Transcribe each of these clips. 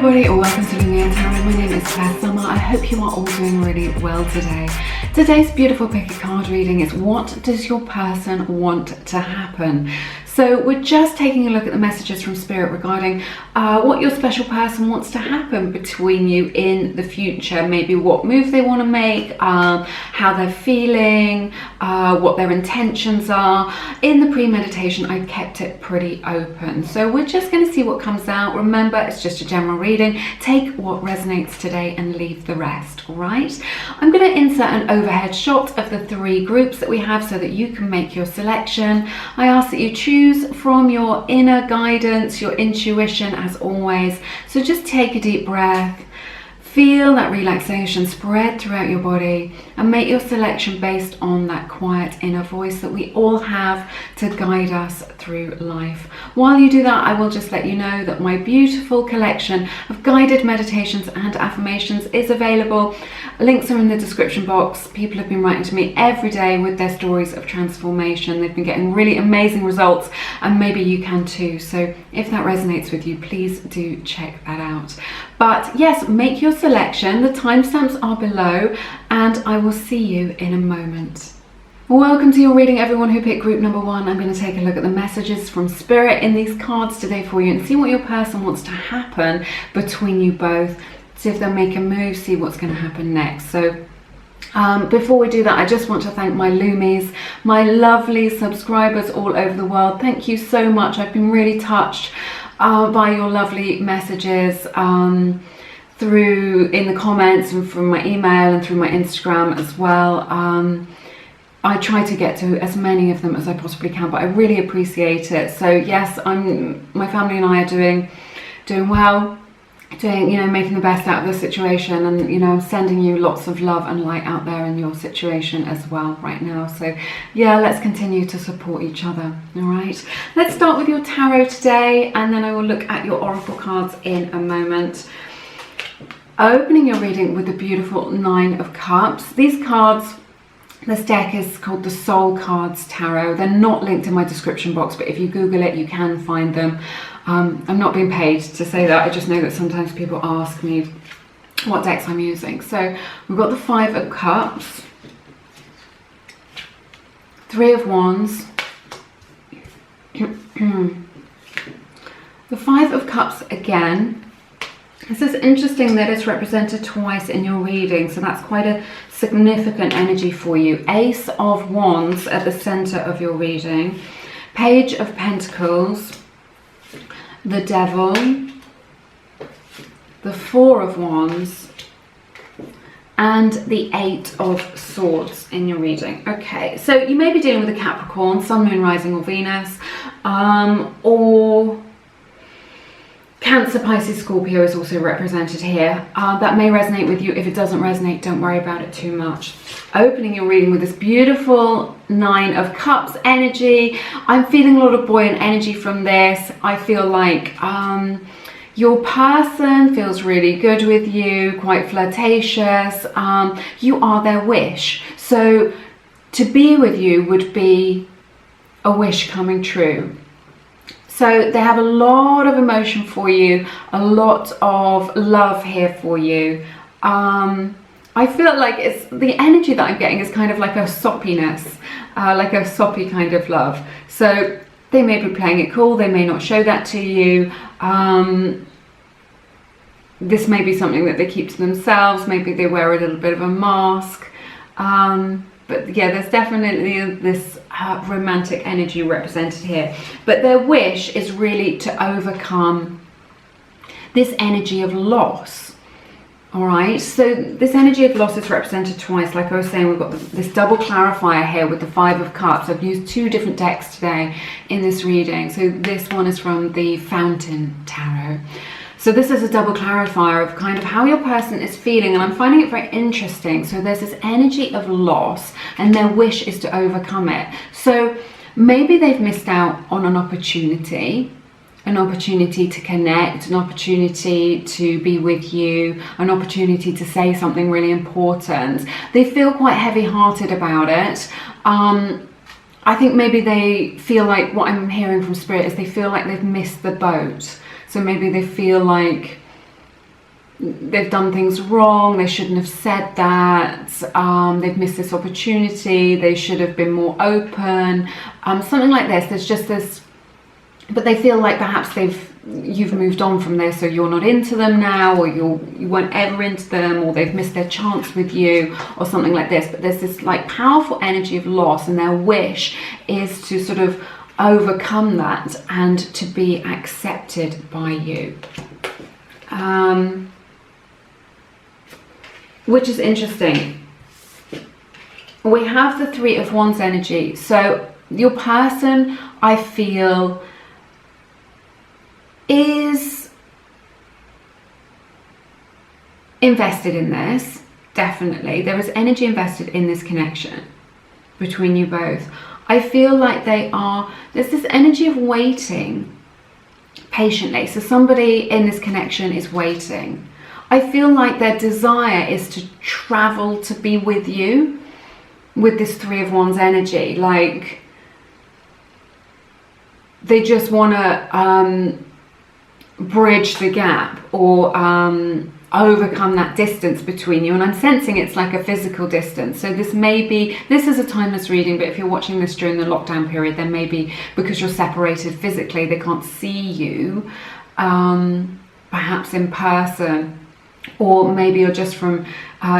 everybody, welcome to Lumiere Tarot. My name is Claire Summer. I hope you are all doing really well today. Today's beautiful pick a card reading is what does your person want to happen? So we're just taking a look at the messages from Spirit regarding what your special person wants to happen between you in the future. Maybe what move they want to make, how they're feeling, what their intentions are. In the pre-meditation, I kept it pretty open. So we're just going to see what comes out. Remember, it's just a general reading. Take what resonates today and leave the rest, all right? I'm going to insert an overhead shot of the three groups that we have so that you can make your selection. I ask that you choose from your inner guidance, your intuition as always. So just take a deep breath, feel that relaxation spread throughout your body and make your selection based on that quiet inner voice that we all have to guide us through life. While you do that, I will just let you know that my beautiful collection of guided meditations and affirmations is available. Links are in the description box. People have been writing to me every day with their stories of transformation. They've been getting really amazing results and maybe you can too. So if that resonates with you, please do check that out. But yes, make your selection. The timestamps are below and I will see you in a moment. Welcome to your reading, everyone who picked group number one. I'm going to take a look at the messages from Spirit in these cards today for you and see what your person wants to happen between you both. See if they'll make a move, see what's going to happen next. So before we do that, I just want to thank my Loomies, my lovely subscribers all over the world. Thank you so much. I've been really touched by your lovely messages through in the comments and from my email and through my Instagram as well. I try to get to as many of them as I possibly can, but I really appreciate it. So yes, my family and I are doing well, making the best out of the situation, and I'm sending you lots of love and light out there in your situation as well right now. So yeah, let's continue to support each other. All right, let's start with your tarot today and then I will look at your oracle cards in a moment. Opening your reading with the beautiful Nine of Cups. These cards, this deck is called the Soul Cards Tarot. They're not linked in my description box, but if you Google it, you can find them. I'm not being paid to say that. I just know that sometimes people ask me what decks I'm using. So we've got the Five of Cups, Three of Wands, the Five of Cups again. This is interesting that it's represented twice in your reading, so that's quite a significant energy for you. Ace of Wands at the center of your reading, Page of Pentacles, the Devil, the Four of Wands, and the Eight of Swords in your reading. Okay, so you may be dealing with a Capricorn, Sun, Moon, Rising or Venus, or Cancer, Pisces, Scorpio is also represented here. That may resonate with you. If it doesn't resonate, don't worry about it too much. Opening your reading with this beautiful Nine of Cups energy. I'm feeling a lot of buoyant energy from this. I feel like your person feels really good with you, quite flirtatious. You are their wish. So to be with you would be a wish coming true. So they have a lot of emotion for you, a lot of love here for you. I feel like it's the energy that I'm getting is kind of like a soppiness, like a soppy kind of love. So they may be playing it cool, they may not show that to you. This may be something that they keep to themselves, maybe they wear a little bit of a mask. But yeah, there's definitely this romantic energy represented here. But their wish is really to overcome this energy of loss. All right, so this energy of loss is represented twice. Like I was saying, we've got this double clarifier here with the Five of Cups. I've used two different decks today in this reading. So this one is from the Fountain Tarot. So this is a double clarifier of kind of how your person is feeling, and I'm finding it very interesting. So there's this energy of loss and their wish is to overcome it. So maybe they've missed out on an opportunity to connect, an opportunity to be with you, an opportunity to say something really important. They feel quite heavy-hearted about it. I think maybe they feel like, what I'm hearing from Spirit is they feel like they've missed the boat. So maybe they feel like they've done things wrong, they shouldn't have said that, they've missed this opportunity, they should have been more open, something like this. There's just this, but they feel like perhaps you've moved on from this, or you're not into them now, or you weren't ever into them, or they've missed their chance with you, or something like this. But there's this like powerful energy of loss, and their wish is to sort of overcome that and to be accepted by you. Which is interesting. We have the Three of Wands energy. So your person, I feel, is invested in this. Definitely. There is energy invested in this connection between you both. I feel like there's this energy of waiting patiently. So somebody in this connection is waiting. I feel like their desire is to travel to be with you with this Three of Wands energy. Like they just want to bridge the gap, or overcome that distance between you. And I'm sensing it's like a physical distance. So this is a timeless reading, but if you're watching this during the lockdown period, then maybe because you're separated physically, they can't see you, perhaps in person. Or maybe you're just from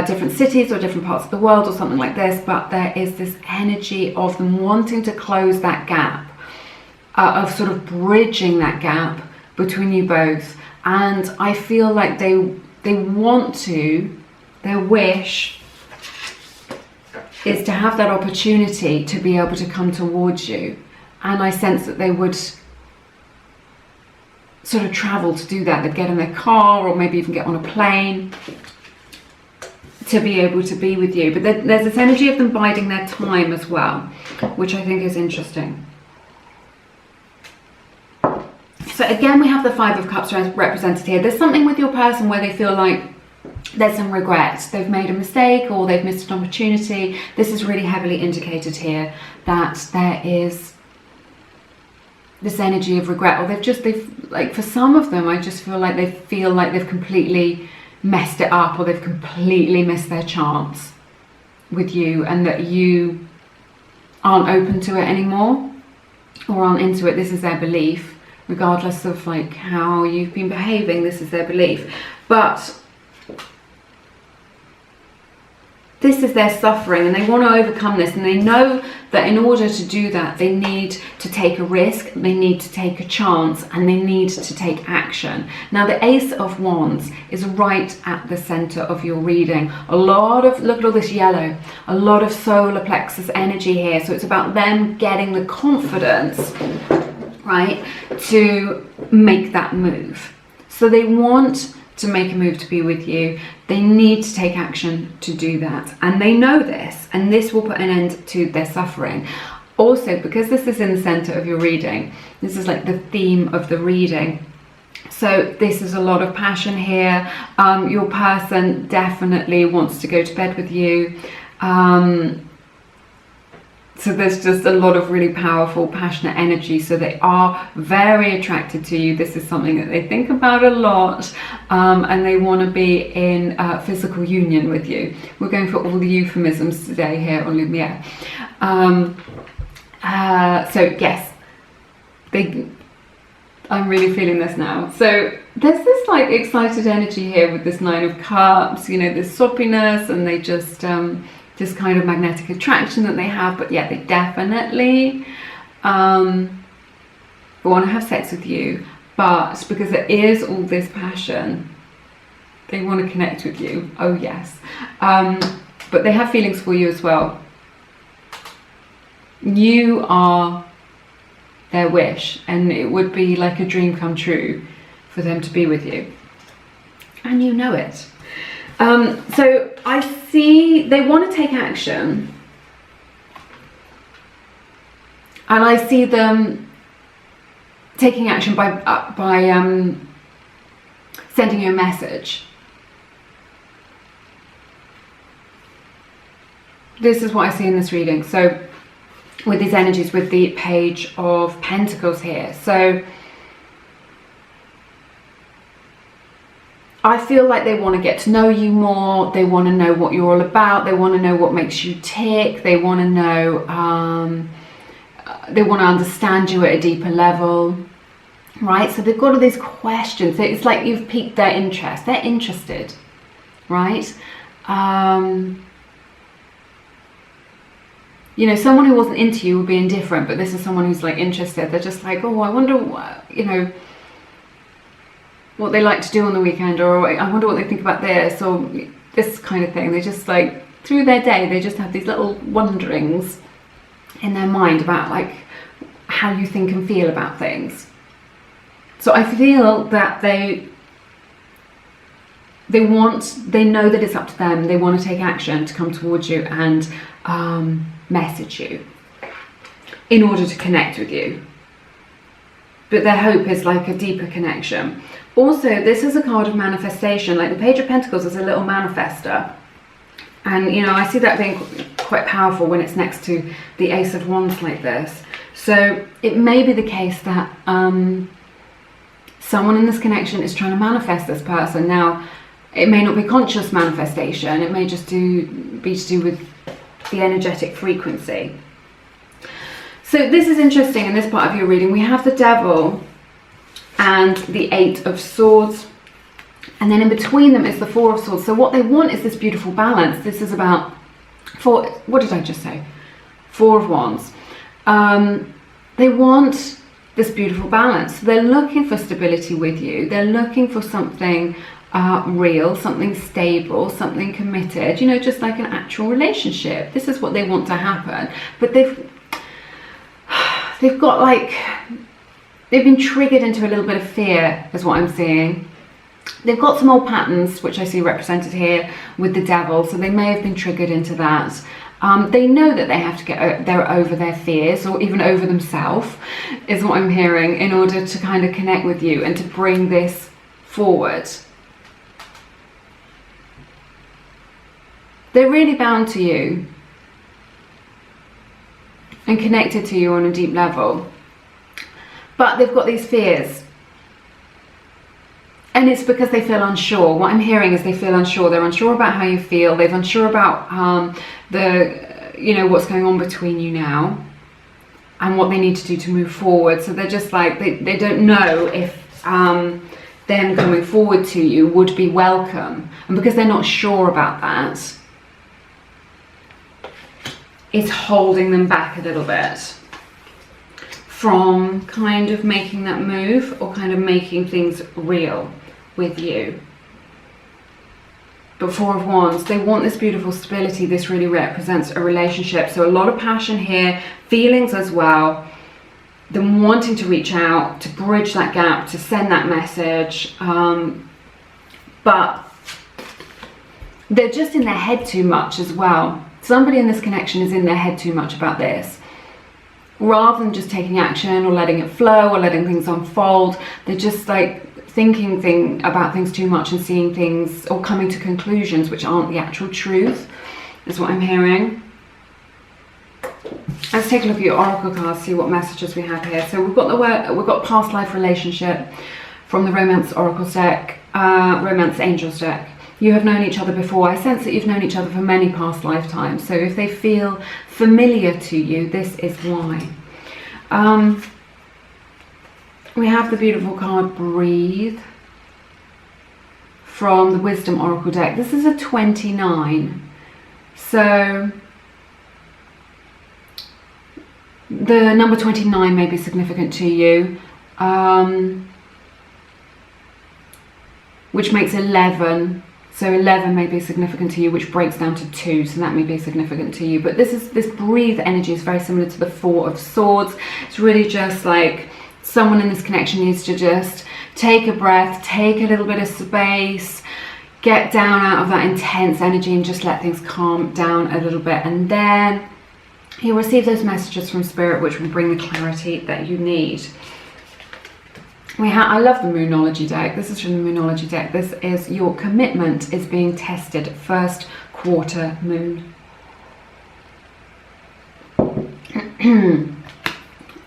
different cities or different parts of the world or something like this, but there is this energy of them wanting to close that gap, of sort of bridging that gap between you both. And I feel like they want to, their wish is to have that opportunity to be able to come towards you. And I sense that they would sort of travel to do that. They'd get in their car, or maybe even get on a plane to be able to be with you. But there's this energy of them biding their time as well, which I think is interesting. So again, we have the Five of Cups represented here. There's something with your person where they feel like there's some regret. They've made a mistake, or they've missed an opportunity. This is really heavily indicated here that there is this energy of regret, or they've like, for some of them, I just feel like they've completely messed it up, or they've completely missed their chance with you, and that you aren't open to it anymore, or aren't into it. This is their belief, regardless of like how you've been behaving. This is their belief. But this is their suffering, and they want to overcome this, and they know that in order to do that, they need to take a risk, they need to take a chance, and they need to take action. Now, the Ace of Wands is right at the center of your reading. Look at all this yellow, a lot of solar plexus energy here. So it's about them getting the confidence, right, to make that move. So they want to make a move to be with you. They need to take action to do that, and they know this, and this will put an end to their suffering. Also, because this is in the center of your reading, this is like the theme of the reading, so this is a lot of passion here. Your person definitely wants to go to bed with you. So there's just a lot of really powerful, passionate energy. So they are very attracted to you. This is something that they think about a lot, and they want to be in physical union with you. We're going for all the euphemisms today here on Lumiere. So yes, I'm really feeling this now. So there's this like excited energy here with this Nine of Cups, you know, this soppiness, and they just this kind of magnetic attraction that they have. But yeah, they definitely want to have sex with you, but because there is all this passion, they want to connect with you. Oh yes. But they have feelings for you as well. You are their wish, and it would be like a dream come true for them to be with you, and you know it. So I see they want to take action, and I see them taking action by sending you a message. This is what I see in this reading. So with these energies, with the Page of Pentacles here, so I feel like they want to get to know you more. They want to know what you're all about. They want to know what makes you tick. They want to know, they want to understand you at a deeper level, right? So they've got all these questions. It's like you've piqued their interest. They're interested, right? You know, someone who wasn't into you would be indifferent, but this is someone who's like interested. They're just like, oh, I wonder what, you know, what they like to do on the weekend, or I wonder what they think about this, or this kind of thing. They just like, through their day, they just have these little wonderings in their mind about like how you think and feel about things. So I feel that they know that it's up to them. They want to take action to come towards you and message you in order to connect with you. But their hope is like a deeper connection. Also, this is a card of manifestation. Like the Page of Pentacles is a little manifester. And, you know, I see that being quite powerful when it's next to the Ace of Wands like this. So it may be the case that someone in this connection is trying to manifest this person. Now, it may not be conscious manifestation. It may just be to do with the energetic frequency. So this is interesting in this part of your reading. We have the Devil and the Eight of Swords, and then in between them is the Four of Swords. So what they want is this beautiful balance. This is about what did I just say? Four of Wands. They want this beautiful balance. They're looking for stability with you. They're looking for something real, something stable, something committed, you know, just like an actual relationship. This is what they want to happen. But they've got like, they've been triggered into a little bit of fear, is what I'm seeing. They've got some old patterns, which I see represented here with the Devil, so they may have been triggered into that. They know that they have to get over their fears, or even over themselves, is what I'm hearing, in order to kind of connect with you and to bring this forward. They're really bound to you and connected to you on a deep level. But they've got these fears. And it's because they feel unsure. What I'm hearing is they feel unsure. They're unsure about how you feel. They're unsure about what's going on between you now and what they need to do to move forward. So they're just like, they don't know if them coming forward to you would be welcome. And because they're not sure about that, it's holding them back a little bit from kind of making that move, or kind of making things real with you. But Four of Wands, they want this beautiful stability. This really represents a relationship. So a lot of passion here, feelings as well, them wanting to reach out, to bridge that gap, to send that message. But they're just in their head too much as well. Somebody in this connection is in their head too much about this. Rather than just taking action or letting it flow or letting things unfold, they're just like thinking about things too much and seeing things or coming to conclusions which aren't the actual truth, is what I'm hearing. Let's take a look at your oracle cards, see what messages we have here. So we've got past life relationship from the Romance Oracles deck, Romance Angels deck. You have known each other before. I sense that you've known each other for many past lifetimes. So if they feel familiar to you, this is why. We have the beautiful card Breathe from the Wisdom Oracle deck. This is a 29. So the number 29 may be significant to you, which makes 11. So 11 may be significant to you, which breaks down to 2, so that may be significant to you. But this Breathe energy is very similar to the Four of Swords. It's really just like someone in this connection needs to just take a breath, take a little bit of space, get down out of that intense energy and just let things calm down a little bit. And then you'll receive those messages from Spirit, which will bring the clarity that you need. I love the Moonology deck. This is from the Moonology deck. This is your commitment is being tested. First quarter moon.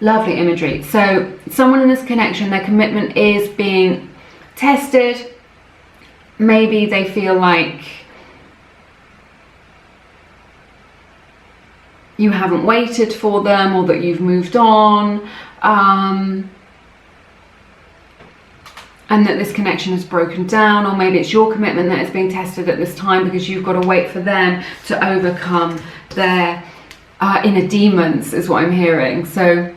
Lovely imagery. So someone in this connection, their commitment is being tested. maybe they feel like you haven't waited for them, or that you've moved on, and that this connection has broken down, or maybe it's your commitment that is being tested at this time because you've got to wait for them to overcome their inner demons, is what I'm hearing. So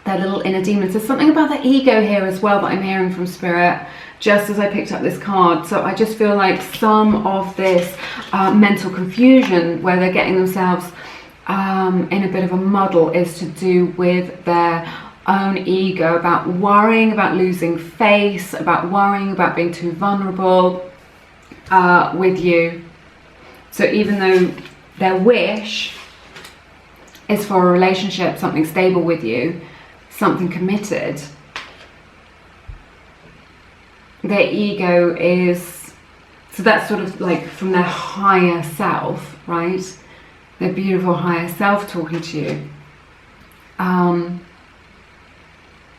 their little inner demons. There's something about the ego here as well that I'm hearing from Spirit, just as I picked up this card. So I just feel like some of this mental confusion where they're getting themselves in a bit of a muddle is to do with their own ego, about worrying about losing face, about worrying about being too vulnerable with you. So even though their wish is for a relationship, something stable with you, something committed, their ego is, so that's sort of like from their higher self, right? Their beautiful higher self talking to you.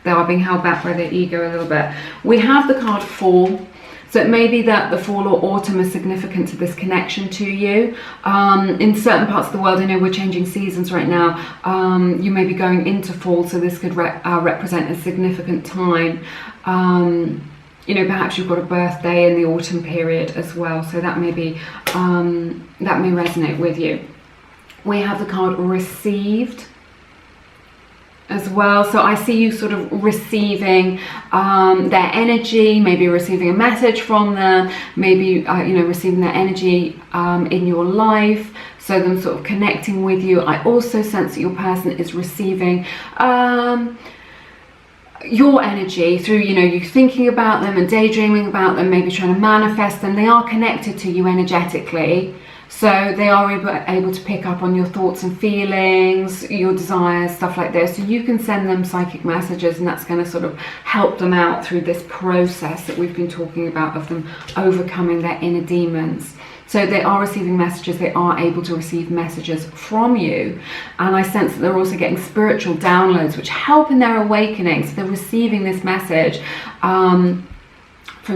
They are being held back by their ego a little bit. We have the card Fall. So it may be that the fall or autumn is significant to this connection to you. In certain parts of the world, I know we're changing seasons right now. You may be going into fall, so this could represent a significant time. You know, perhaps you've got a birthday in the autumn period as well, so that may be that may resonate with you. We have the card Received as well. So I see you sort of receiving their energy, maybe receiving a message from them, maybe you know, receiving their energy in your life, so them sort of connecting with you. I also sense that your person is receiving your energy through, you know, you thinking about them and daydreaming about them, maybe trying to manifest them. They are connected to you energetically. So they are able to pick up on your thoughts and feelings, your desires, stuff like this. So you can send them psychic messages, and that's going to sort of help them out through this process that we've been talking about of them overcoming their inner demons. So they are receiving messages, they are able to receive messages from you. And I sense that they're also getting spiritual downloads which help in their awakening. So they're receiving this message from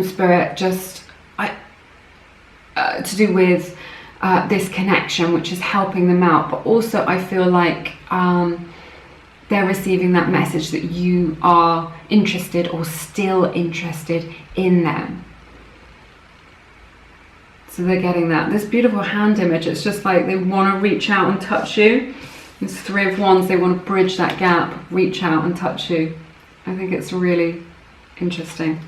Spirit, just to do with this connection, which is helping them out. But also I feel like they're receiving that message that you are interested or still interested in them. So they're getting that. This beautiful hand image, it's just like they want to reach out and touch you. It's Three of Wands, they want to bridge that gap, reach out and touch you. I think it's really interesting.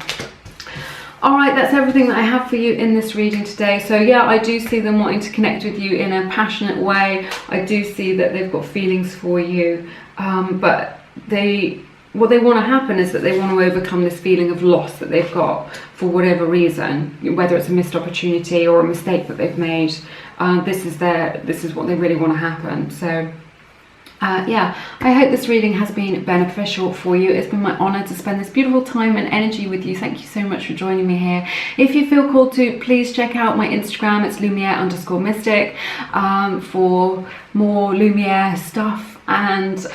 All right, that's everything that I have for you in this reading today. So yeah, I do see them wanting to connect with you in a passionate way. I do see that they've got feelings for you, but what they want to happen is that they want to overcome this feeling of loss that they've got for whatever reason, whether it's a missed opportunity or a mistake that they've made. This is what they really want to happen. So yeah, I hope this reading has been beneficial for you. It's been my honor to spend this beautiful time and energy with you. Thank you so much for joining me here. If you feel called to, please check out my Instagram. It's Lumiere_mystic for more Lumiere stuff. And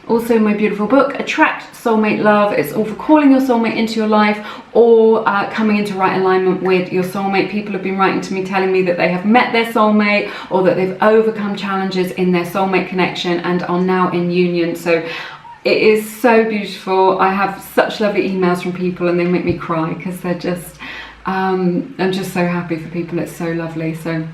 also my beautiful book, Attract Soulmate Love. It's all for calling your soulmate into your life or coming into right alignment with your soulmate. People have been writing to me telling me that they have met their soulmate or that they've overcome challenges in their soulmate connection and are now in union. So it is so beautiful. I have such lovely emails from people and they make me cry because they're just, I'm just so happy for people. It's so lovely. So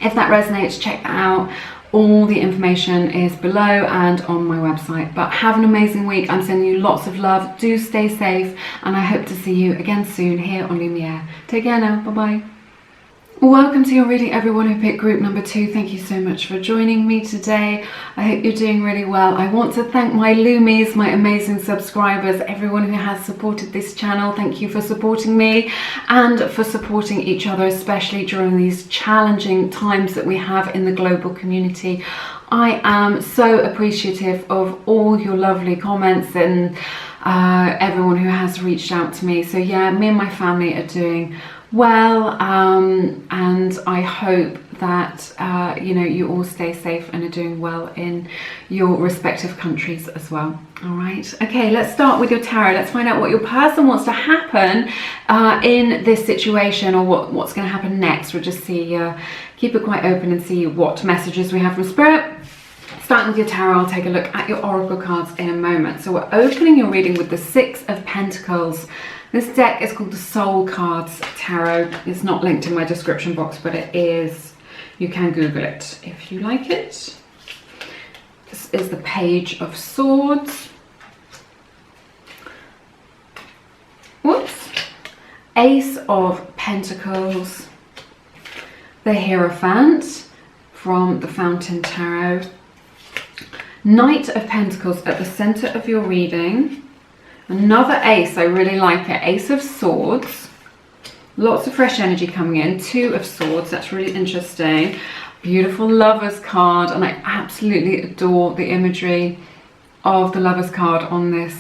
if that resonates, check that out. All the information is below and on my website. But have an amazing week. I'm sending you lots of love. Do stay safe, and I hope to see you again soon here on Lumiere. Take care now. Bye-bye. Welcome to your reading, everyone who picked group number 2. Thank you so much for joining me today. I hope you're doing really well. I want to thank my Loomies, my amazing subscribers, everyone who has supported this channel. Thank you for supporting me and for supporting each other, especially during these challenging times that we have in the global community. I am so appreciative of all your lovely comments and everyone who has reached out to me. So yeah, me and my family are doing well, and I hope that you know, you all stay safe and are doing well in your respective countries as well. All right, okay, let's start with your tarot. Let's find out what your person wants to happen in this situation, or what's going to happen next. We'll just see, keep it quite open and see what messages we have from Spirit. Starting with your tarot, I'll take a look at your oracle cards in a moment. So we're opening your reading with the Six of Pentacles. This deck is called the Soul Cards Tarot. It's not linked in my description box, but it is. You can Google it if you like it. This is the Page of Swords. Whoops. Ace of Pentacles. The Hierophant from the Fountain Tarot. Knight of Pentacles at the center of your reading. Another ace, I really like it. Ace of Swords. Lots of fresh energy coming in. Two of Swords, that's really interesting. Beautiful Lovers card, and I absolutely adore the imagery of the Lovers card on this,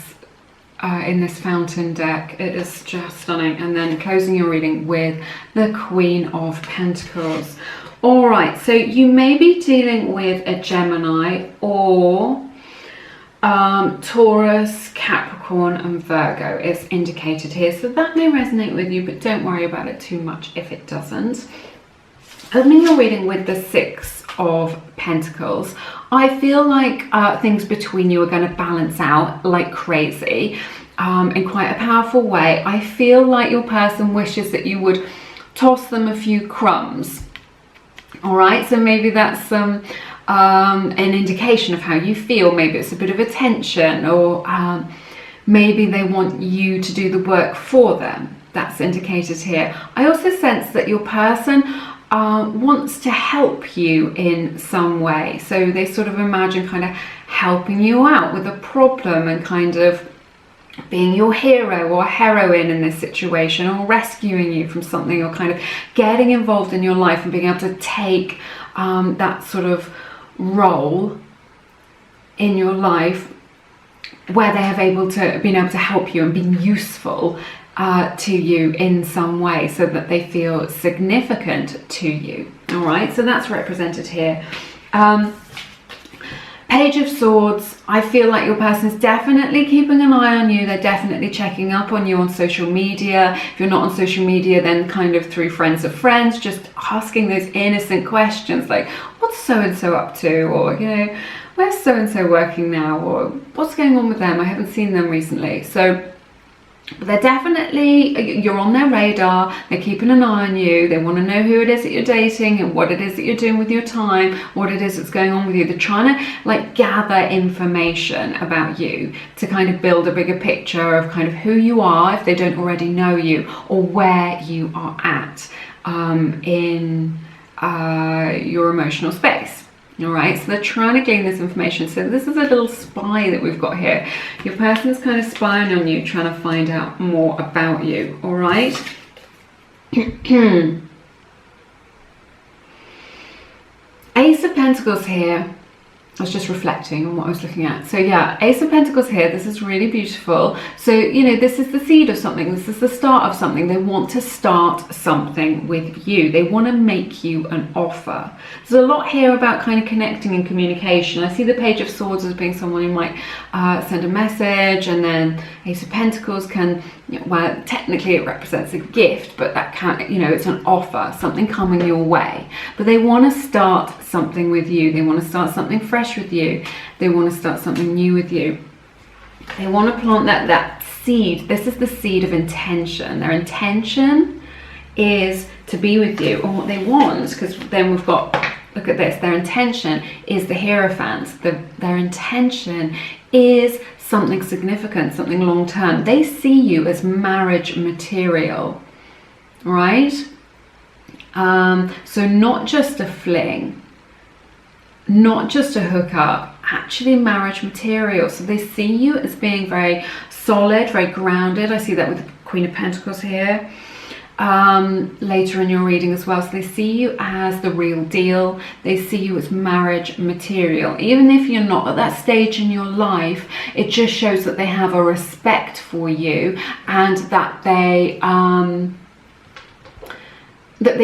in this Fountain deck. It is just stunning. And then closing your reading with the Queen of Pentacles. All right, so you may be dealing with a Gemini or Taurus, Capricorn and Virgo is indicated here, so that may resonate with you, but don't worry about it too much if it doesn't. Opening your reading with the Six of Pentacles, I feel like things between you are going to balance out like crazy in quite a powerful way. I feel like your person wishes that you would toss them a few crumbs. All right, so maybe that's an indication of how you feel. Maybe it's a bit of attention, or maybe they want you to do the work for them. That's indicated here. I also sense that your person wants to help you in some way. So they sort of imagine kind of helping you out with a problem and kind of being your hero or heroine in this situation, or rescuing you from something, or kind of getting involved in your life and being able to take that sort of role in your life where they have been able to help you and be useful to you in some way, so that they feel significant to you. All right, so that's represented here. Page of Swords, I feel like your person's definitely keeping an eye on you. They're definitely checking up on you on social media. If you're not on social media, then kind of through friends of friends, just asking those innocent questions like, what's so-and-so up to? Or, you know, where's so-and-so working now? Or what's going on with them? I haven't seen them recently. So they're definitely, you're on their radar, they're keeping an eye on you, they want to know who it is that you're dating and what it is that you're doing with your time, what it is that's going on with you. They're trying to like gather information about you to kind of build a bigger picture of kind of who you are, if they don't already know you, or where you are at in your emotional space. All right, so they're trying to gain this information. So this is a little spy that we've got here. Your person's kind of spying on you, trying to find out more about you. All right. Ace of Pentacles here. I was just reflecting on what I was looking at. So yeah, Ace of Pentacles here, this is really beautiful. So, you know, this is the seed of something. This is the start of something. They want to start something with you. They want to make you an offer. There's a lot here about kind of connecting and communication. I see the Page of Swords as being someone who might send a message, and then Ace of Pentacles can, you know, well, technically it represents a gift, but that can't, you know, it's an offer, something coming your way. But they want to start something with you. They want to start something fresh with you. They want to start something new with you. They want to plant that seed. This is the seed of intention. Their intention is to be with you, or what they want, because then we've got, look at this, their intention is the Hierophant. Their intention is something significant, something long-term. They see you as marriage material, right? So not just a fling, not just a hookup, actually marriage material. So they see you as being very solid, very grounded. I see that with the Queen of Pentacles here. later in your reading as well. So they see you as the real deal. They see you as marriage material. Even if you're not at that stage in your life, it just shows that they have a respect for you, and that they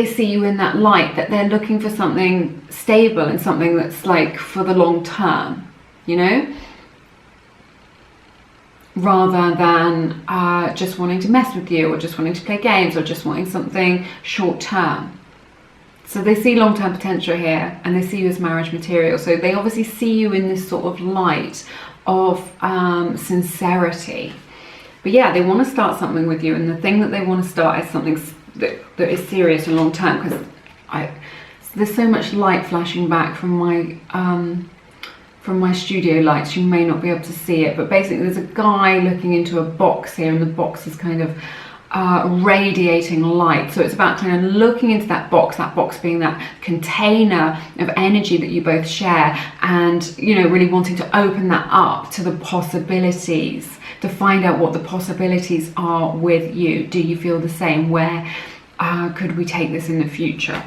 see you in that light, that they're looking for something stable and something that's like for the long term, you know, rather than just wanting to mess with you, or just wanting to play games, or just wanting something short term. So they see long-term potential here, and they see you as marriage material. So they obviously see you in this sort of light of sincerity. But yeah, they want to start something with you, and the thing that they want to start is something that is serious and long term, because there's so much light flashing back from my studio lights. You may not be able to see it, but basically there's a guy looking into a box here, and the box is kind of radiating light. So it's about kind of looking into that box being that container of energy that you both share, and, you know, really wanting to open that up to the possibilities, to find out what the possibilities are with you. Do you feel the same? Where could we take this in the future?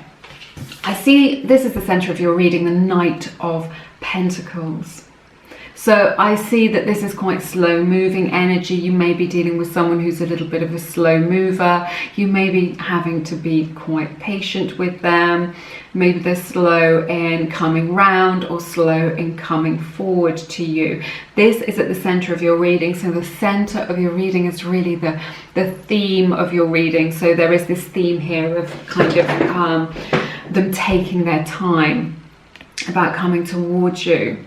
I see this is the center of your reading, the Knight of Pentacles. So I see that this is quite slow moving energy. You may be dealing with someone who's a little bit of a slow mover. You may be having to be quite patient with them. Maybe they're slow in coming round, or slow in coming forward to you. This is at the center of your reading. So the center of your reading is really the theme of your reading. So there is this theme here of kind of them taking their time about coming towards you,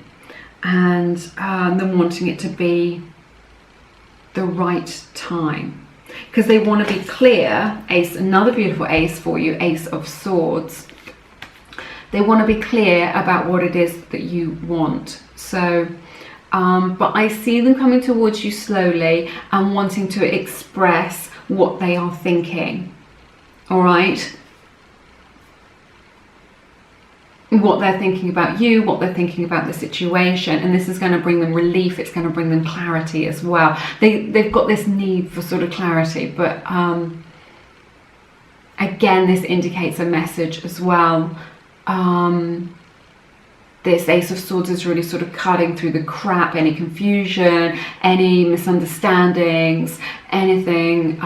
and them wanting it to be the right time, because they want to be clear. Ace, another beautiful ace for you, Ace of Swords. They want to be clear about what it is that you want. So but I see them coming towards you slowly and wanting to express what they are thinking. All right, what they're thinking about you, what they're thinking about the situation, and this is going to bring them relief. It's going to bring them clarity as well. They've got this need for sort of clarity, but again, this indicates a message as well. This Ace of Swords is really sort of cutting through the crap, any confusion, any misunderstandings, anything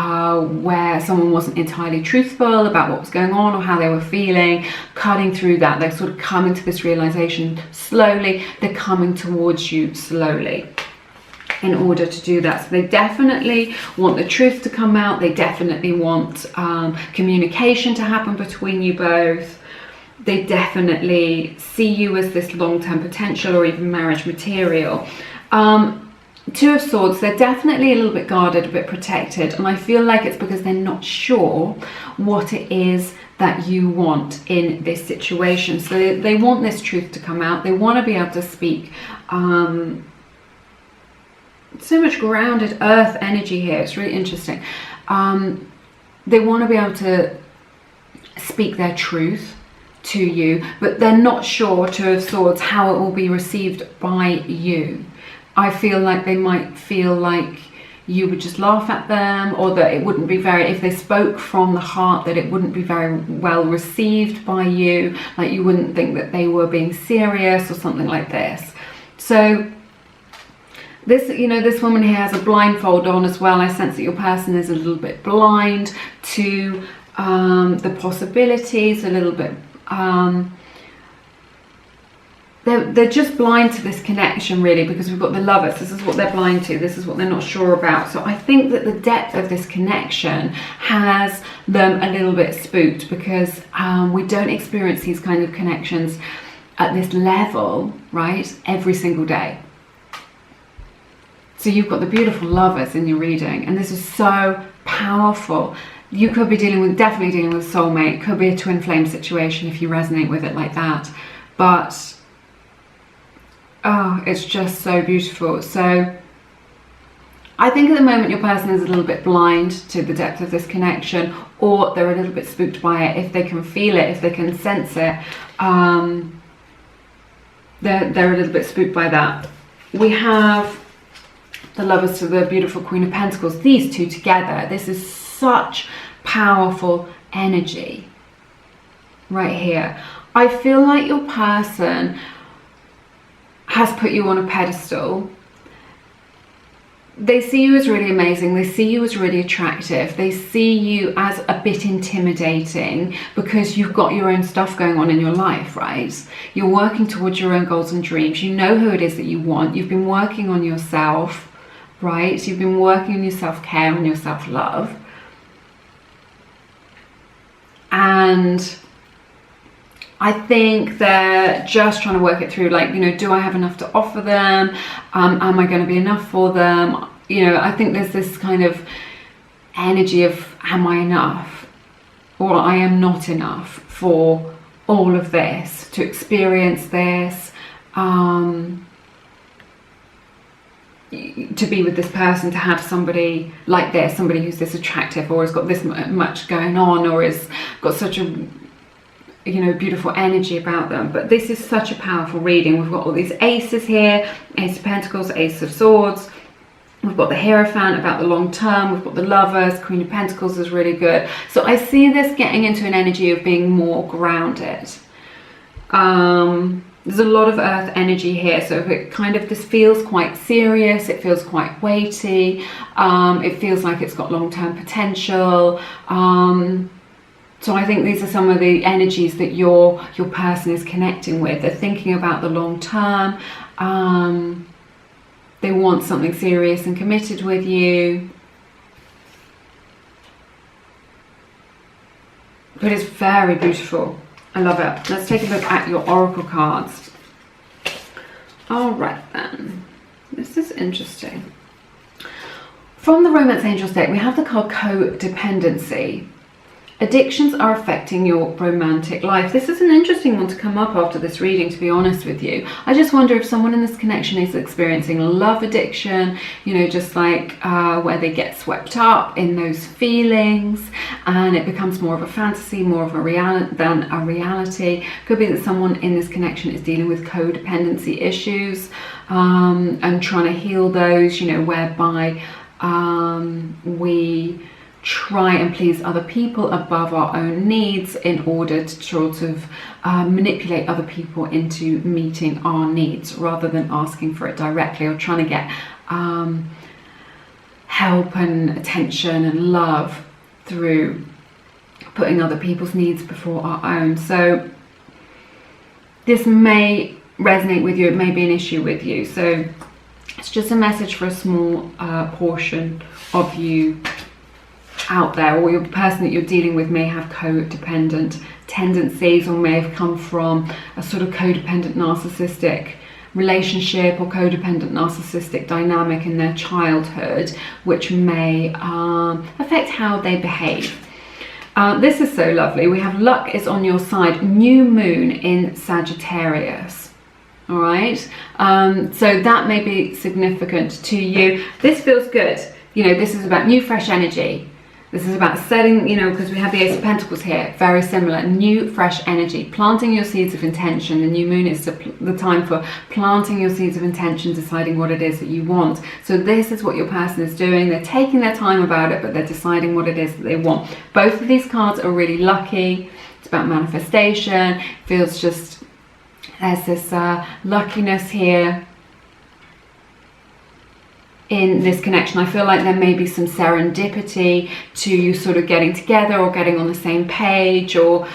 where someone wasn't entirely truthful about what was going on or how they were feeling. Cutting through that, they're sort of coming to this realization slowly. They're coming towards you slowly in order to do that. So they definitely want the truth to come out. They definitely want communication to happen between you both. They definitely see you as this long-term potential, or even marriage material. Two of Swords, they're definitely a little bit guarded, a bit protected, and I feel like it's because they're not sure what it is that you want in this situation. So they want this truth to come out. They want to be able to speak. So much grounded earth energy here. It's really interesting. They want to be able to speak their truth to you, but they're not sure, Two of Swords, how it will be received by you. I feel like they might feel like you would just laugh at them, or that it wouldn't be very, if they spoke from the heart, that it wouldn't be very well received by you, like you wouldn't think that they were being serious or something like this. So this, you know, this woman here has a blindfold on as well. I sense that your person is a little bit blind to the possibilities, a little bit they're just blind to this connection, really, because we've got the Lovers. This is what they're blind to. This is what they're not sure about. So I think that the depth of this connection has them a little bit spooked, because we don't experience these kind of connections at this level, right, every single day. So you've got the beautiful Lovers in your reading, and this is so powerful. You could be definitely dealing with a soulmate. It could be a twin flame situation if you resonate with it like that. But oh, it's just so beautiful. So I think at the moment your person is a little bit blind to the depth of this connection, or they're a little bit spooked by it. If they can feel it, if they can sense it, they're a little bit spooked by that. We have the Lovers to the beautiful Queen of Pentacles. These two together, this is such powerful energy right here. I feel like your person has put you on a pedestal. They see you as really amazing. They see you as really attractive. They see you as a bit intimidating because you've got your own stuff going on in your life, right? You're working towards your own goals and dreams. You know who it is that you want. You've been working on yourself, right? You've been working on your self-care and your self-love. And I think they're just trying to work it through, like, you know, do I have enough to offer them? Am I going to be enough for them? You know, I think there's this kind of energy of, am I enough? Or I am not enough for all of this, to experience this, to be with this person, to have somebody like this, somebody who's this attractive, or has got this much going on, or has got such a, you know, beautiful energy about them. But this is such a powerful reading. We've got all these aces here, Ace of Pentacles, Ace of Swords. We've got the Hierophant about the long term. We've got the Lovers, Queen of Pentacles is really good. So I see this getting into an energy of being more grounded. There's a lot of earth energy here, so it kind of, this feels quite serious, it feels quite weighty, it feels like it's got long-term potential. So I think these are some of the energies that your person is connecting with. They're thinking about the long term. They want something serious and committed with you. But it's very beautiful. I love it. Let's take a look at your oracle cards. All right then. This is interesting. From the Romance Angels deck, we have the card Codependency. Addictions are affecting your romantic life. This is an interesting one to come up after this reading, to be honest with you. I just wonder if someone in this connection is experiencing love addiction, you know, just like where they get swept up in those feelings and it becomes more of a fantasy, more of a reality than a reality. Could be that someone in this connection is dealing with codependency issues and trying to heal those, you know, whereby we try and please other people above our own needs in order to sort of manipulate other people into meeting our needs rather than asking for it directly, or trying to get help and attention and love through putting other people's needs before our own. So this may resonate with you, it may be an issue with you. So it's just a message for a small portion of you out there, or your person that you're dealing with may have codependent tendencies, or may have come from a sort of codependent narcissistic relationship or codependent narcissistic dynamic in their childhood, which may affect how they behave. This is so lovely. We have luck is on your side, new moon in Sagittarius. All right, so that may be significant to you. This feels good. You know, this is about new, fresh energy. This is about setting, you know, because we have the Ace of Pentacles here, very similar, new, fresh energy, planting your seeds of intention. The new moon is the time for planting your seeds of intention, deciding what it is that you want. So this is what your person is doing. They're taking their time about it, but they're deciding what it is that they want. Both of these cards are really lucky. It's about manifestation. It feels just, there's this luckiness here in this connection. I feel like there may be some serendipity to you sort of getting together or getting on the same page, or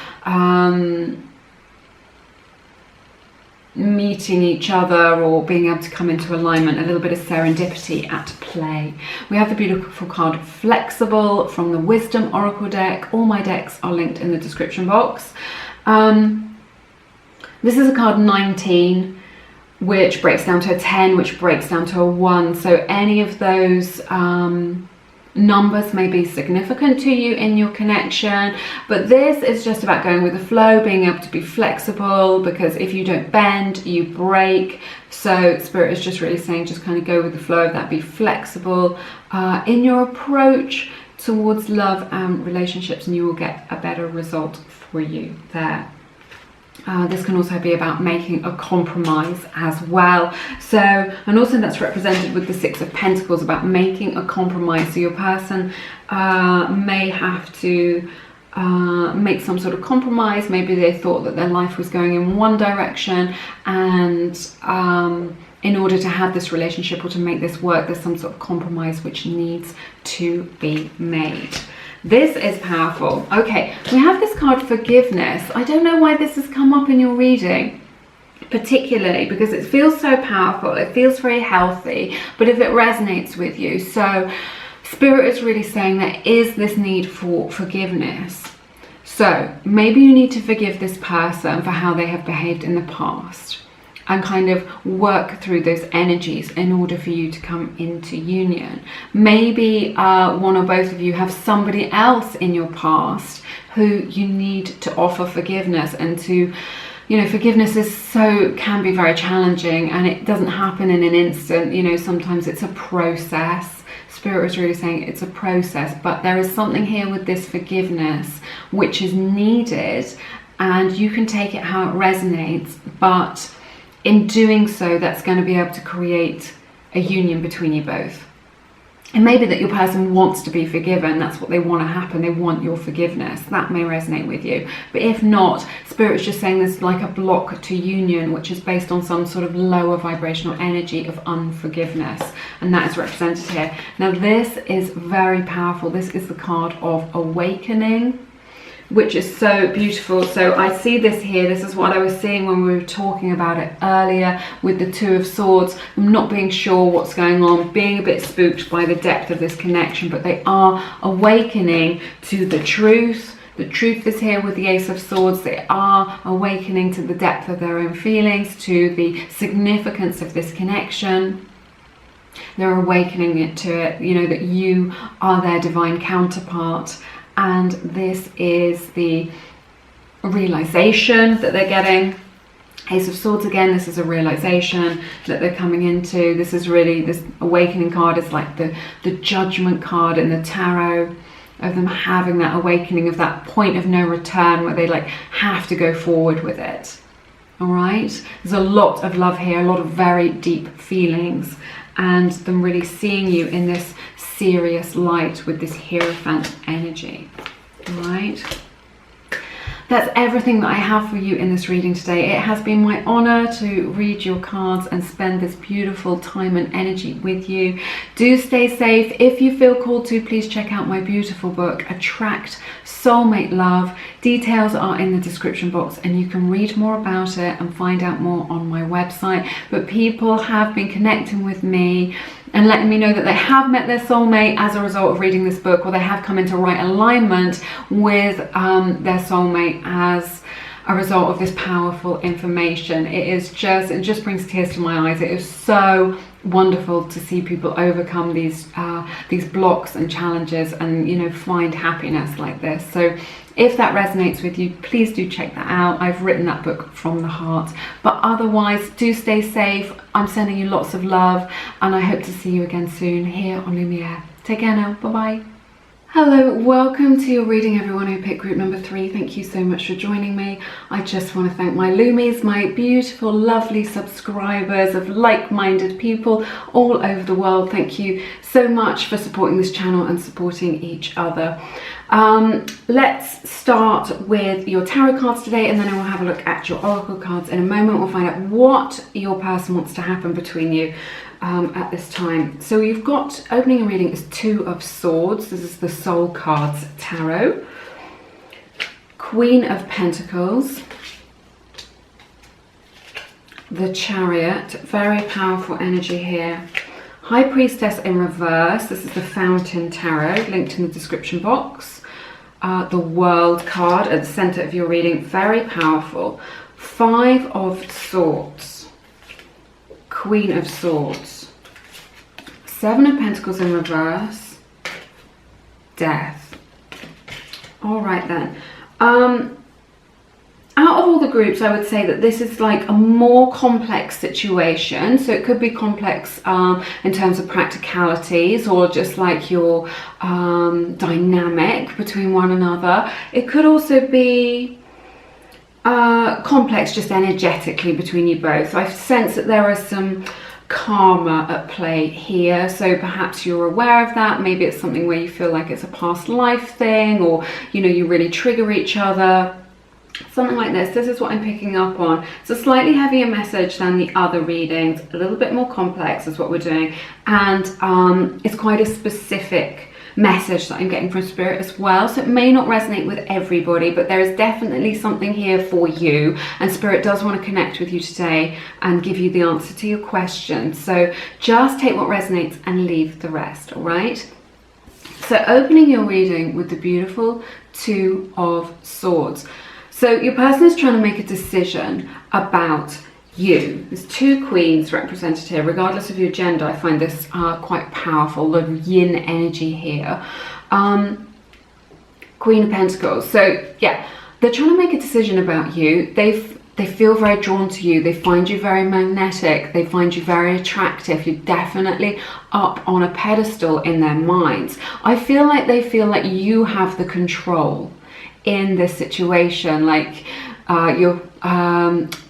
meeting each other or being able to come into alignment, a little bit of serendipity at play. We have the beautiful card Flexible from the Wisdom Oracle deck. All my decks are linked in the description box. This is a card 19, which breaks down to a 10, which breaks down to a 1. So any of those numbers may be significant to you in your connection, but this is just about going with the flow, being able to be flexible, because if you don't bend, you break. So Spirit is just really saying, just kind of go with the flow of that, be flexible in your approach towards love and relationships, and you will get a better result for you there. This can also be about making a compromise as well. So, and also that's represented with the Six of Pentacles, about making a compromise. So your person may have to make some sort of compromise. Maybe they thought that their life was going in one direction, and in order to have this relationship or to make this work, there's some sort of compromise which needs to be made. This is powerful. Okay, we have this card, Forgiveness. I don't know why this has come up in your reading particularly, because it feels so powerful, it feels very healthy, but if it resonates with you, so Spirit is really saying there is this need for forgiveness. So maybe you need to forgive this person for how they have behaved in the past, and kind of work through those energies in order for you to come into union. Maybe one or both of you have somebody else in your past who you need to offer forgiveness, and to, you know, forgiveness can be very challenging, and it doesn't happen in an instant. You know, sometimes it's a process. Spirit is really saying it's a process, but there is something here with this forgiveness which is needed, and you can take it how it resonates, but in doing so, that's going to be able to create a union between you both. It may be that your person wants to be forgiven. That's what they want to happen. They want your forgiveness. That may resonate with you. But if not, Spirit's just saying there's like a block to union, which is based on some sort of lower vibrational energy of unforgiveness. And that is represented here. Now, this is very powerful. This is the card of Awakening, which is so beautiful. So I see this here. This is what I was seeing when we were talking about it earlier with the Two of Swords. I'm not being sure what's going on, being a bit spooked by the depth of this connection, but they are awakening to the truth. The truth is here with the Ace of Swords. They are awakening to the depth of their own feelings, to the significance of this connection. They're awakening it to it, you know, that you are their divine counterpart. And this is the realization that they're getting. Ace of Swords again, this is a realization that they're coming into. This is really, this Awakening card is like the Judgment card in the tarot, of them having that awakening, of that point of no return where they like have to go forward with it. All right, there's a lot of love here, a lot of very deep feelings, and them really seeing you in this serious light with this Hierophant energy. All right, that's everything that I have for you in this reading today. It has been my honor to read your cards and spend this beautiful time and energy with you. Do stay safe. If you feel called to, please check out my beautiful book, Attract Soulmate Love. Details are in the description box, and you can read more about it and find out more on my website. But people have been connecting with me and letting me know that they have met their soulmate as a result of reading this book, or they have come into right alignment with their soulmate as a result of this powerful information. It just brings tears to my eyes. It is so wonderful to see people overcome these blocks and challenges, and, you know, find happiness like this. So if that resonates with you, please do check that out. I've written that book from the heart. But otherwise, do stay safe. I'm sending you lots of love, and I hope to see you again soon here on Lumiere. Take care now. Bye-bye. Hello, welcome to your reading, everyone who picked group number 3. Thank you so much for joining me. I just want to thank my Loomies, my beautiful, lovely subscribers of like-minded people all over the world. Thank you so much for supporting this channel and supporting each other. Let's start with your tarot cards today, and then I will have a look at your oracle cards in a moment. We'll find out what your person wants to happen between you at this time. So you've got, opening a reading is Two of Swords. This is the Soul Cards Tarot. Queen of Pentacles. The Chariot. Very powerful energy here. High Priestess in reverse. This is the Fountain Tarot, linked in the description box. The World card at the center of your reading. Very powerful. Five of Swords. Queen of Swords, Seven of Pentacles in reverse, Death. All right then. Out of all the groups, I would say that this is like a more complex situation. So it could be complex in terms of practicalities, or just like your dynamic between one another. It could also be complex just energetically between you both. I sense that there are some karma at play here, so perhaps you're aware of that. Maybe it's something where you feel like it's a past life thing, or you know, you really trigger each other. Something like this. This is what I'm picking up on. It's a slightly heavier message than the other readings, a little bit more complex is what we're doing, and it's quite a specific message that I'm getting from Spirit as well, so it may not resonate with everybody, but there is definitely something here for you, and Spirit does want to connect with you today and give you the answer to your question. So just take what resonates and leave the rest. All right, so opening your reading with the beautiful Two of Swords. So your person is trying to make a decision about you. There's two queens represented here. Regardless of your gender, I find this quite powerful. A lot of yin energy here. Queen of Pentacles. So yeah, they're trying to make a decision about you. They feel very drawn to you. They find you very magnetic. They find you very attractive. You're definitely up on a pedestal in their minds. I feel like they feel like you have the control in this situation, like you're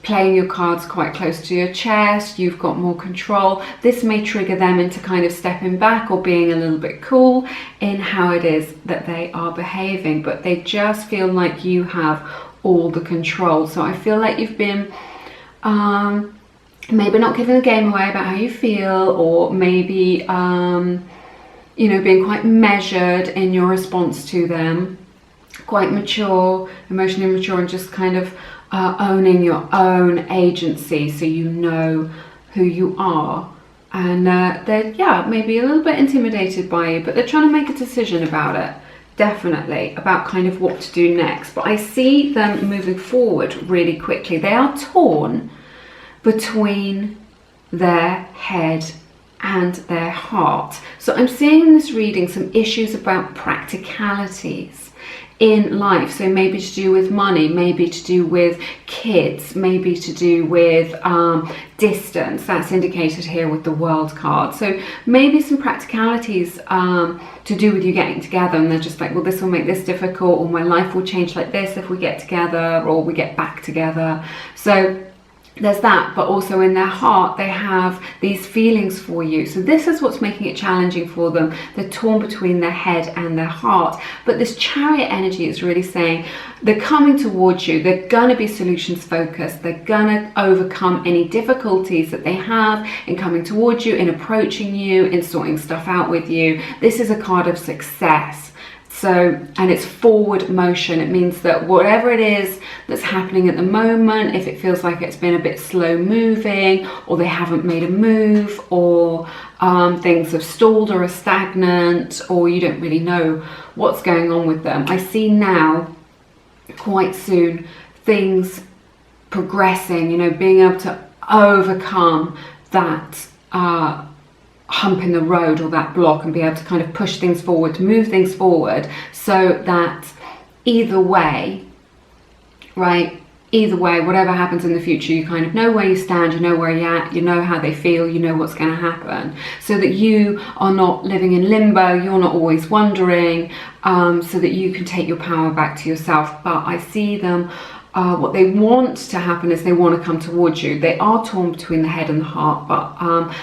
playing your cards quite close to your chest, you've got more control. This may trigger them into kind of stepping back or being a little bit cool in how it is that they are behaving, but they just feel like you have all the control. So I feel like you've been maybe not giving the game away about how you feel, or maybe you know, being quite measured in your response to them, quite mature, emotionally mature, and just kind of owning your own agency, so you know who you are. And they're, yeah, maybe a little bit intimidated by you, but they're trying to make a decision about it, definitely, about kind of what to do next. But I see them moving forward really quickly. They are torn between their head and their heart. So I'm seeing in this reading some issues about practicalities in life, so maybe to do with money, maybe to do with kids, maybe to do with distance. That's indicated here with the World card. So maybe some practicalities to do with you getting together, and they're just like, well, this will make this difficult, or my life will change like this if we get together, or we get back together. So there's that, but also in their heart they have these feelings for you. So this is what's making it challenging for them. They're torn between their head and their heart, but this Chariot energy is really saying they're coming towards you. They're going to be solutions focused. They're going to overcome any difficulties that they have in coming towards you, in approaching you, in sorting stuff out with you. This is a card of success. So, and it's forward motion. It means that whatever it is that's happening at the moment, if it feels like it's been a bit slow moving, or they haven't made a move, or things have stalled or are stagnant, or you don't really know what's going on with them, I see now quite soon things progressing, you know, being able to overcome that hump in the road, or that block, and be able to kind of push things forward, to move things forward, so that either way, right, either way, whatever happens in the future, you kind of know where you stand, you know where you're at, you know how they feel, you know what's going to happen, so that you are not living in limbo, you're not always wondering, so that you can take your power back to yourself. But I see them, what they want to happen is they want to come towards you. They are torn between the head and the heart, but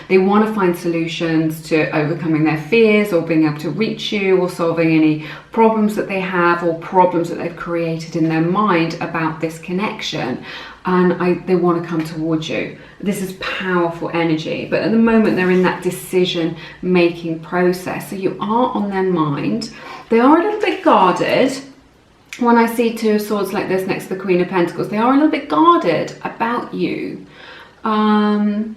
they want to find solutions to overcoming their fears, or being able to reach you, or solving any problems that they have, or problems that they've created in their mind about this connection. And they want to come towards you. This is powerful energy, but at the moment they're in that decision making process, so you are on their mind. They are a little bit guarded. When I see Two of Swords like this next to the Queen of Pentacles, they are a little bit guarded about you, and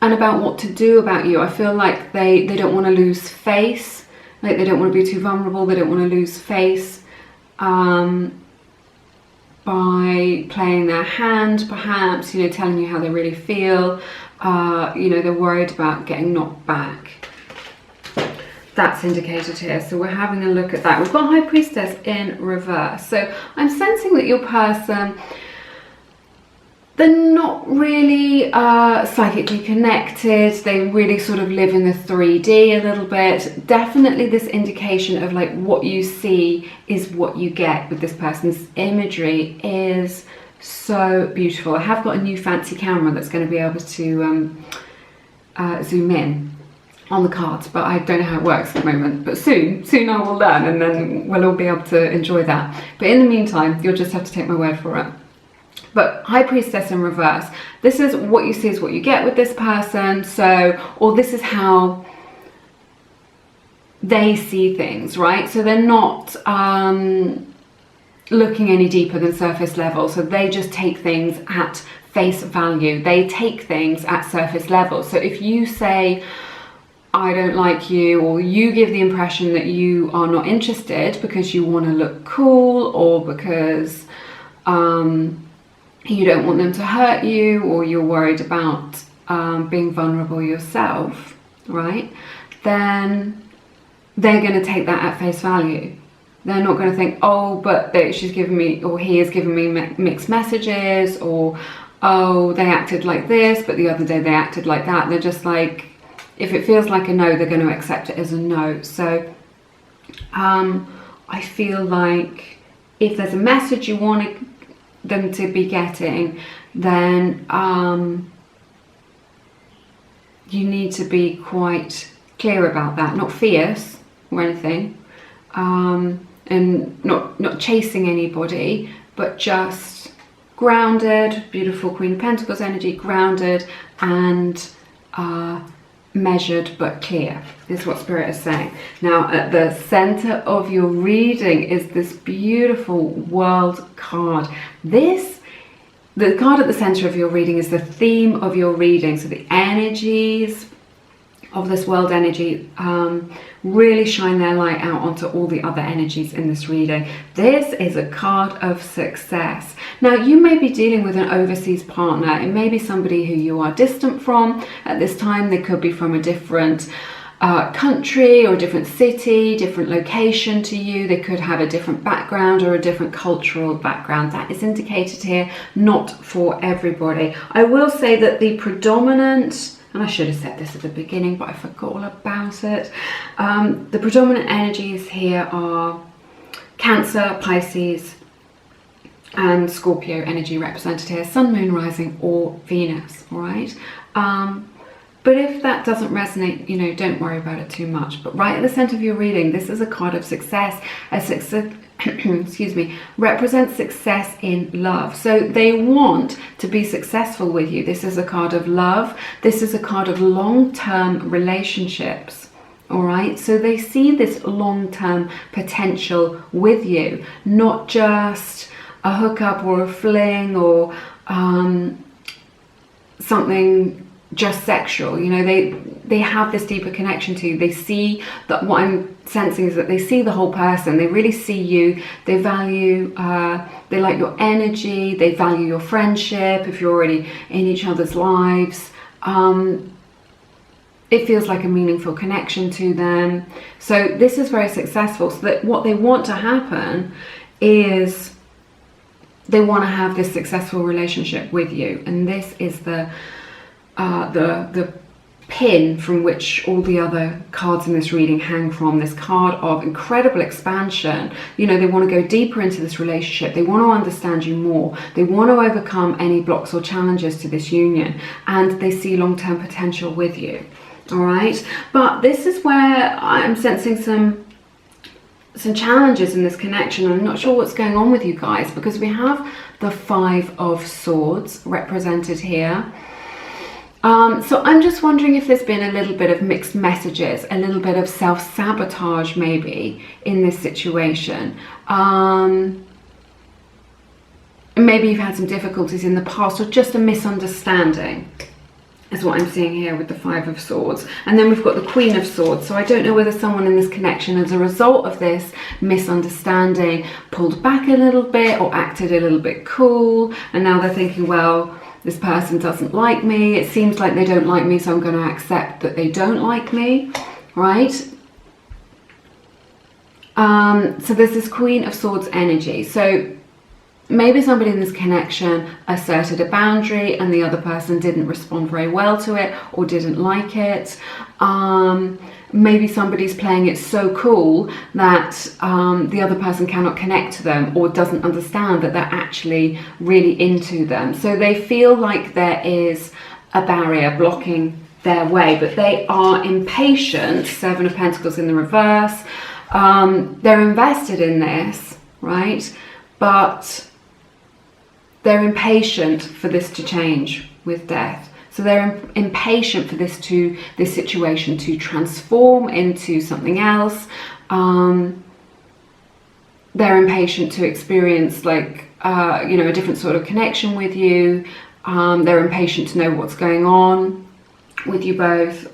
about what to do about you. I feel like they don't want to lose face, like they don't want to be too vulnerable, they don't want to lose face by playing their hand, perhaps, you know, telling you how they really feel. You know, they're worried about getting knocked back. That's indicated here, so we're having a look at that. We've got High Priestess. Priestess in reverse. So I'm sensing that your person, whatever it is that's happening at the moment, if it feels like it's been a bit slow moving, or they haven't made a move, or things have stalled or are stagnant, or you don't really know what's going on with them, I see them quite soon things progressing, you know, being able to overcome that hump in the road, or that block, and be able to push things forward, to move things forward, so that either way, right, either way, whatever happens in the future, you kind of know where you stand, you know where you're at, you know how they feel, you know what's going to happen. So this is a card of success. they're not really psychically connected. They really sort of live in the 3D a little bit. Definitely this indication of like what you see is what you get with this person's imagery is so beautiful. I have got a new fancy camera that's going to be able to zoom in on the cards, but I don't know how it works at the moment. But soon I will learn, and then we'll all be able to enjoy that. But in the meantime, you'll just have to take my word for it. But High Priestess in reverse, this is what you see is what you get with this person. So, or this is how they see things, right? So they're not looking any deeper than surface level. So they just take things at face value. They take things at surface level. So if you say, I don't like you, or you give the impression that you are not interested because you want to look cool, or because you don't want them to hurt you, or you're worried about being vulnerable yourself, right? Then they're going to take that at face value. They're not going to think, oh, but she's giving me, or he is giving me mixed messages, or oh, they acted like this, but the other day they acted like that. They're just like, if it feels like a no, they're going to accept it as a no. So I feel like if there's a message you want them to be getting, then you need to be quite clear about that, not fierce or anything, and not chasing anybody, but just grounded. Beautiful Queen of Pentacles energy, grounded and measured but clear is what Spirit is saying. Now at the center of your reading is this beautiful World card. The card at the center of your reading is the theme of your reading. So the energies of this World energy really shine their light out onto all the other energies in this reading. This is a card of success. Now you may be dealing with an overseas partner. It may be somebody who you are distant from at this time. They could be from a different country or a different city, different location to you. They could have a different background or a different cultural background. That is indicated here, not for everybody. I will say that the predominant, and I should have said this at the beginning, but I forgot all about it. The predominant energies here are Cancer, Pisces, and Scorpio energy represented here. Sun, Moon, Rising, or Venus, all right? But if that doesn't resonate, you know, don't worry about it too much. But right at the center of your reading, this is a card of success. A success, excuse me, represents success in love. So they want to be successful with you. This is a card of love. This is a card of long-term relationships. All right, so they see this long-term potential with you, not just a hookup or a fling or something just sexual. You know, they have this deeper connection to you. They see that, what I'm sensing is that they see the whole person. They really see you. They value, they like your energy. They value your friendship if you're already in each other's lives. It feels like a meaningful connection to them. So this is very successful. So that what they want to happen is they want to have this successful relationship with you. And this is the pin from which all the other cards in this reading hang from. This card of incredible expansion. You know, they want to go deeper into this relationship. They want to understand you more. They want to overcome any blocks or challenges to this union, and they see long-term potential with you. All right, but this is where I'm sensing some challenges in this connection. I'm not sure what's going on with you guys, because we have the Five of Swords represented here. So I'm just wondering if there's been a little bit of mixed messages, a little bit of self-sabotage maybe in this situation. Maybe you've had some difficulties in the past, or just a misunderstanding is what I'm seeing here with the Five of Swords. And then we've got the Queen of Swords. So I don't know whether someone in this connection, as a result of this misunderstanding, pulled back a little bit or acted a little bit cool, and now they're thinking, well, this person doesn't like me. It seems like they don't like me, so I'm going to accept that they don't like me, right? So there's this Queen of Swords energy. So maybe somebody in this connection asserted a boundary and the other person didn't respond very well to it or didn't like it. Maybe somebody's playing it so cool that the other person cannot connect to them or doesn't understand that they're actually really into them. So they feel like there is a barrier blocking their way, but they are impatient. Seven of Pentacles in the reverse. They're invested in this, right? But they're impatient for this to change with death. So they're impatient for this situation to transform into something else. They're impatient to experience like, you know, a different sort of connection with you. They're impatient to know what's going on with you both.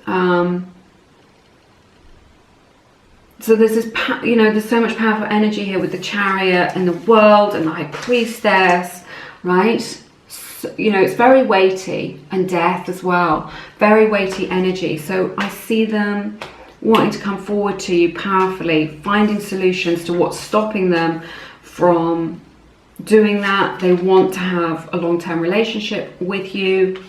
So there's this, you know, there's so much powerful energy here with the Chariot and the World and the High Priestess, right? So, you know, it's very weighty, and Death as well, very weighty energy. So I see them wanting to come forward to you powerfully, finding solutions to what's stopping them from doing that. They want to have a long-term relationship with you.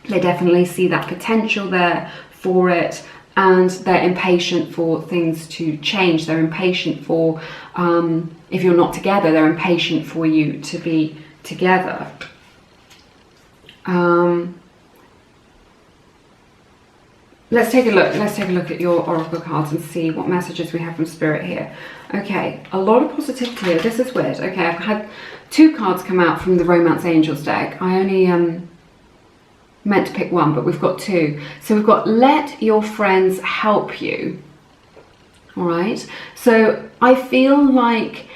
They definitely see that potential there for it, and they're impatient for things to change. They're impatient for, if you're not together, they're impatient for you to be together. Let's take a look. Let's take a look at your oracle cards and see what messages we have from Spirit here. Okay, a lot of positivity here. This is weird. Okay, I've had 2 cards come out from the Romance Angels deck. I only meant to pick 1, but we've got 2. So we've got let your friends help you. All right. So I feel like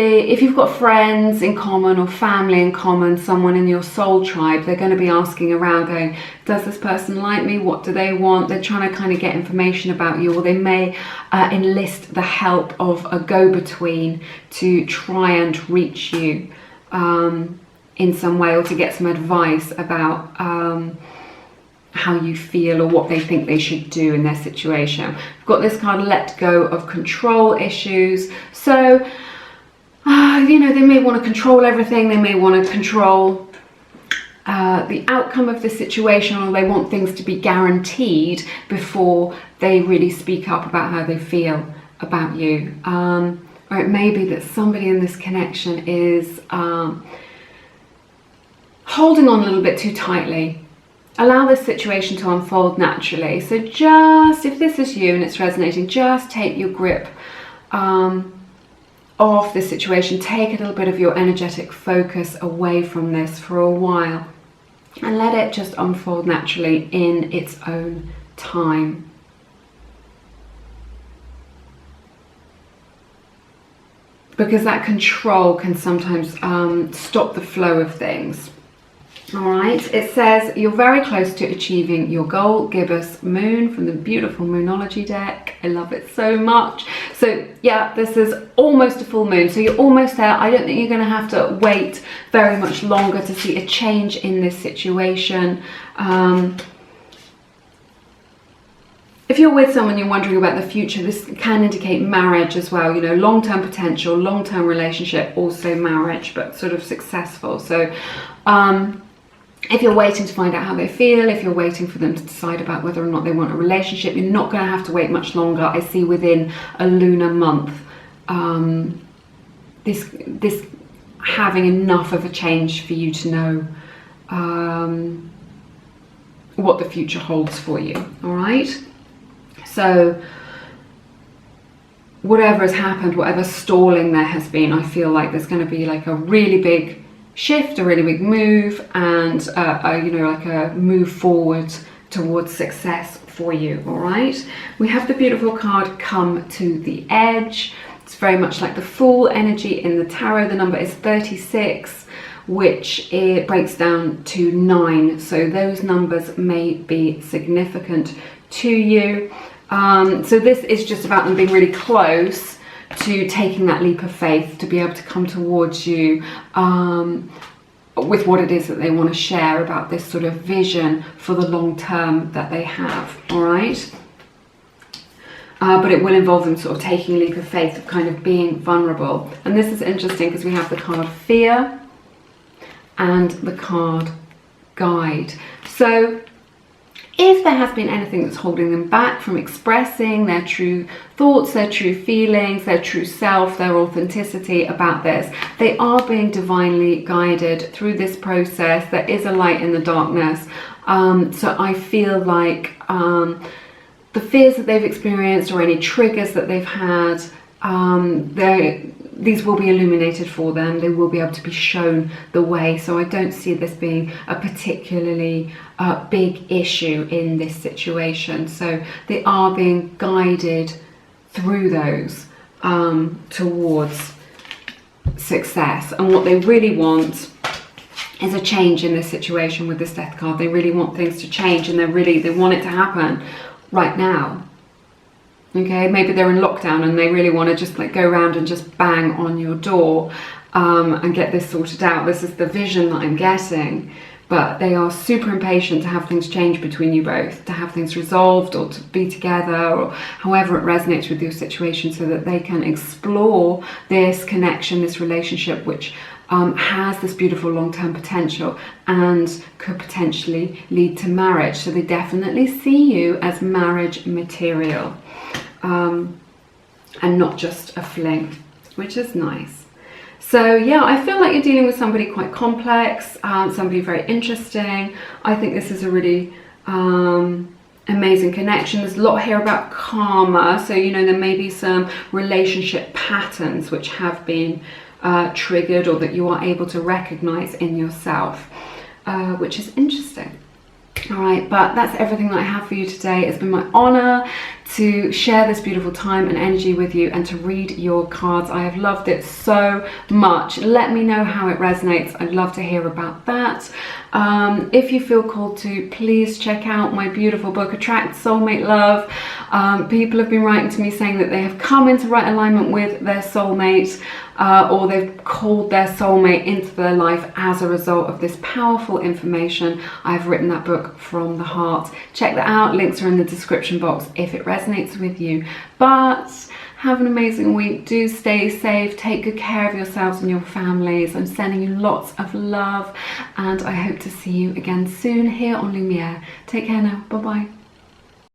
if you've got friends in common or family in common, someone in your soul tribe, they're going to be asking around going, does this person like me? What do they want? They're trying to kind of get information about you, or they may enlist the help of a go-between to try and reach you in some way, or to get some advice about how you feel or what they think they should do in their situation. We've got this card, let go of control issues. So you know, they may want to control everything. They may want to control the outcome of the situation, or they want things to be guaranteed before they really speak up about how they feel about you. Or it may be that somebody in this connection is holding on a little bit too tightly. Allow this situation to unfold naturally. So just, if this is you and it's resonating, just take your grip of this situation. Take a little bit of your energetic focus away from this for a while and let it just unfold naturally in its own time. Because that control can sometimes stop the flow of things. All right, it says you're very close to achieving your goal. Gibbous Moon from the beautiful Moonology deck. I love it so much. So yeah, this is almost a full moon, so you're almost there. I don't think you're going to have to wait very much longer to see a change in this situation. If you're with someone, you're wondering about the future, this can indicate marriage as well, you know, long-term potential, long-term relationship, also marriage, but sort of successful. So if you're waiting to find out how they feel, if you're waiting for them to decide about whether or not they want a relationship, you're not going to have to wait much longer. I see within a lunar month, this having enough of a change for you to know what the future holds for you. All right. So whatever has happened, whatever stalling there has been, I feel like there's going to be like a really big shift, a really big move, and you know, like a move forward towards success for you. All right, we have the beautiful card Come to the Edge. It's very much like the Fool energy in the tarot. The number is 36, which it breaks down to 9, so those numbers may be significant to you. So this is just about them being really close to taking that leap of faith, to be able to come towards you with what it is that they want to share about this sort of vision for the long term that they have. All right. but it will involve them sort of taking a leap of faith, of kind of being vulnerable. And this is interesting because we have the card Fear and the card Guide. So if there has been anything that's holding them back from expressing their true thoughts, their true feelings, their true self, their authenticity about this, they are being divinely guided through this process. There is a light in the darkness. So I feel like the fears that they've experienced or any triggers that they've had, these will be illuminated for them. They will be able to be shown the way. So I don't see this being a particularly big issue in this situation. So they are being guided through those towards success. And what they really want is a change in this situation with this Death card. They really want things to change, and they want it to happen right now. Okay, maybe they're in lockdown and they really want to just like go around and just bang on your door and get this sorted out. This is the vision that I'm getting, but they are super impatient to have things change between you both, to have things resolved or to be together, or however it resonates with your situation, so that they can explore this connection, this relationship, which has this beautiful long-term potential and could potentially lead to marriage. So they definitely see you as marriage material, and not just a fling, which is nice. So yeah, I feel like you're dealing with somebody quite complex, somebody very interesting. I think this is a really amazing connection. There's a lot here about karma, so you know, there may be some relationship patterns which have been triggered, or that you are able to recognize in yourself, which is interesting. All right, but that's everything that I have for you today. It's been my honor to share this beautiful time and energy with you and to read your cards. I have loved it so much. Let me know how it resonates. I'd love to hear about that. If you feel called to, please check out my beautiful book, Attract Soulmate Love. People have been writing to me saying that they have come into right alignment with their soulmate, or they've called their soulmate into their life as a result of this powerful information. I've written that book from the heart. Check that out. Links are in the description box if it resonates with you. But have an amazing week. Do stay safe. Take good care of yourselves and your families. I'm sending you lots of love, and I hope to see you again soon here on Lumiere. Take care now. Bye-bye.